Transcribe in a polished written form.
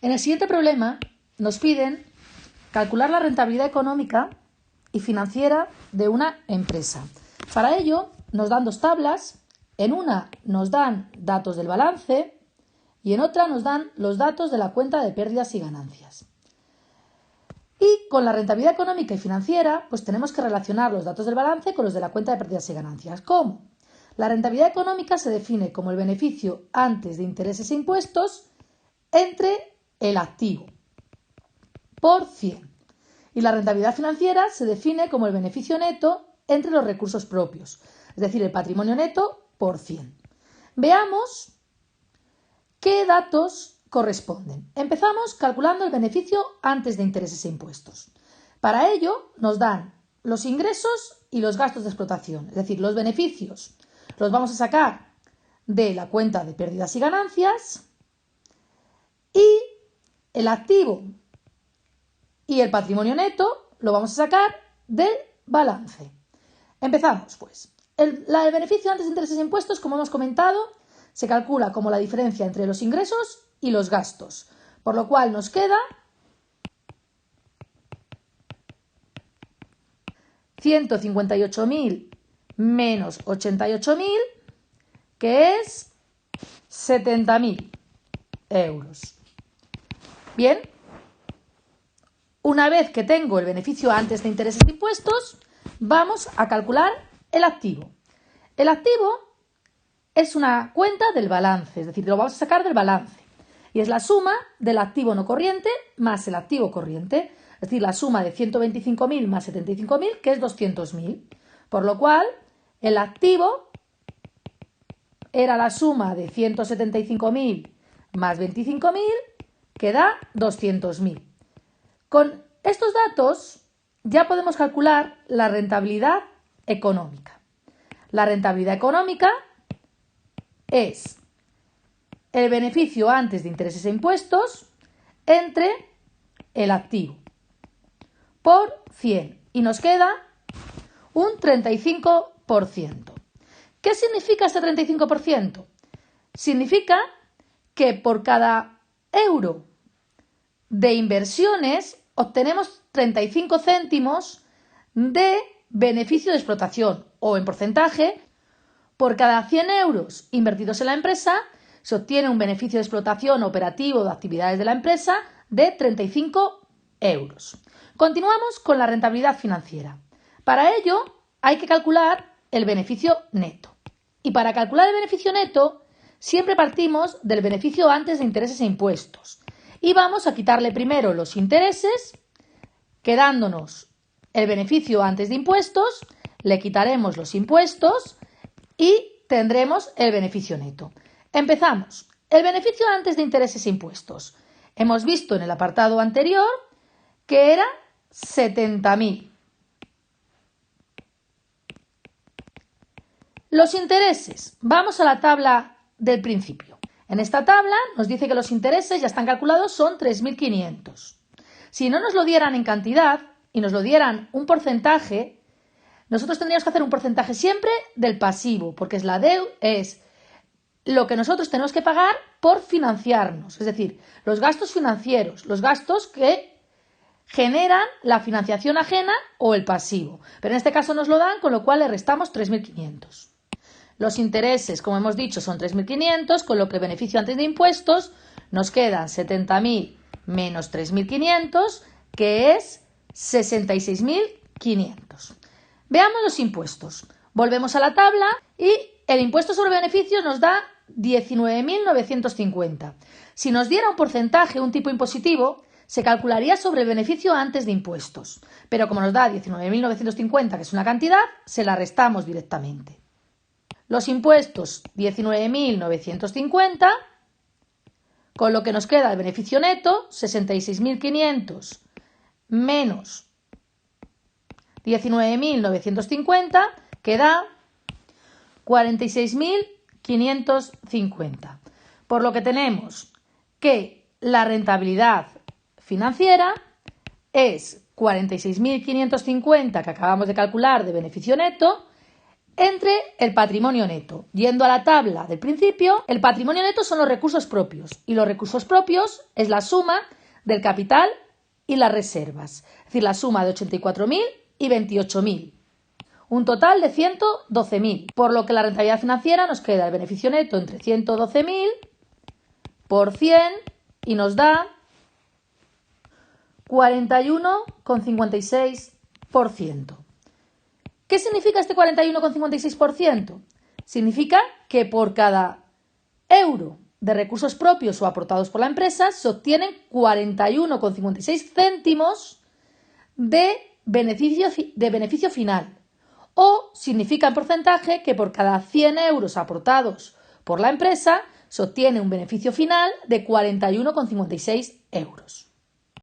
En el siguiente problema nos piden calcular la rentabilidad económica y financiera de una empresa. Para ello nos dan dos tablas, en una nos dan datos del balance y en otra nos dan los datos de la cuenta de pérdidas y ganancias. Y con la rentabilidad económica y financiera, pues tenemos que relacionar los datos del balance con los de la cuenta de pérdidas y ganancias. ¿Cómo? La rentabilidad económica se define como el beneficio antes de intereses e impuestos entre el activo por 100. Y la rentabilidad financiera se define como el beneficio neto entre los recursos propios, es decir, el patrimonio neto por 100. Veamos qué datos corresponden. Empezamos calculando el beneficio antes de intereses e impuestos. Para ello nos dan los ingresos y los gastos de explotación, es decir, los beneficios los vamos a sacar de la cuenta de pérdidas y ganancias y el activo y el patrimonio neto lo vamos a sacar del balance. Empezamos, pues. El beneficio antes de intereses e impuestos, como hemos comentado, se calcula como la diferencia entre los ingresos y los gastos, por lo cual nos queda 158.000 menos 88.000, que es 70.000 euros. Bien, una vez que tengo el beneficio antes de intereses e impuestos, vamos a calcular el activo. El activo es una cuenta del balance, es decir, lo vamos a sacar del balance. Y es la suma del activo no corriente más el activo corriente, es decir, la suma de 125.000 más 75.000, que es 200.000. Por lo cual, el activo era la suma de 175.000 más 25.000, que da 200.000. Con estos datos ya podemos calcular la rentabilidad económica. La rentabilidad económica es el beneficio antes de intereses e impuestos entre el activo por 100 y nos queda un 35%. ¿Qué significa este 35%? Significa que por cada euro de inversiones obtenemos 35 céntimos de beneficio de explotación, o en porcentaje, por cada 100 euros invertidos en la empresa se obtiene un beneficio de explotación operativo de actividades de la empresa de 35 euros. Continuamos con la rentabilidad financiera. Para ello hay que calcular el beneficio neto. Y para calcular el beneficio neto siempre partimos del beneficio antes de intereses e impuestos. Y vamos a quitarle primero los intereses, quedándonos el beneficio antes de impuestos, le quitaremos los impuestos y tendremos el beneficio neto. Empezamos. El beneficio antes de intereses e impuestos. Hemos visto en el apartado anterior que era 70.000. Los intereses. Vamos a la tabla del principio. En esta tabla nos dice que los intereses ya están calculados, son 3.500. Si no nos lo dieran en cantidad y nos lo dieran un porcentaje, nosotros tendríamos que hacer un porcentaje siempre del pasivo, porque es lo que nosotros tenemos que pagar por financiarnos, es decir, los gastos financieros, los gastos que generan la financiación ajena o el pasivo. Pero en este caso nos lo dan, con lo cual le restamos 3.500. Los intereses, como hemos dicho, son 3.500, con lo que el beneficio antes de impuestos nos quedan 70.000 menos 3.500, que es 66.500. Veamos los impuestos. Volvemos a la tabla y el impuesto sobre beneficios nos da 19.950. Si nos diera un porcentaje, un tipo impositivo, se calcularía sobre el beneficio antes de impuestos. Pero como nos da 19.950, que es una cantidad, se la restamos directamente. Los impuestos 19.950, con lo que nos queda el beneficio neto, 66.500 menos 19.950, que da 46.550. Por lo que tenemos que la rentabilidad financiera es 46.550 que acabamos de calcular de beneficio neto entre el patrimonio neto. Yendo a la tabla del principio, el patrimonio neto son los recursos propios y los recursos propios es la suma del capital y las reservas, es decir, la suma de 84.000 y 28.000. Un total de 112.000, por lo que la rentabilidad financiera nos queda el beneficio neto entre 112.000 por 100 y nos da 41,56%. ¿Qué significa este 41,56%? Significa que por cada euro de recursos propios o aportados por la empresa se obtienen 41,56 céntimos de beneficio final. O significa en porcentaje que por cada 100 euros aportados por la empresa se obtiene un beneficio final de 41,56 euros.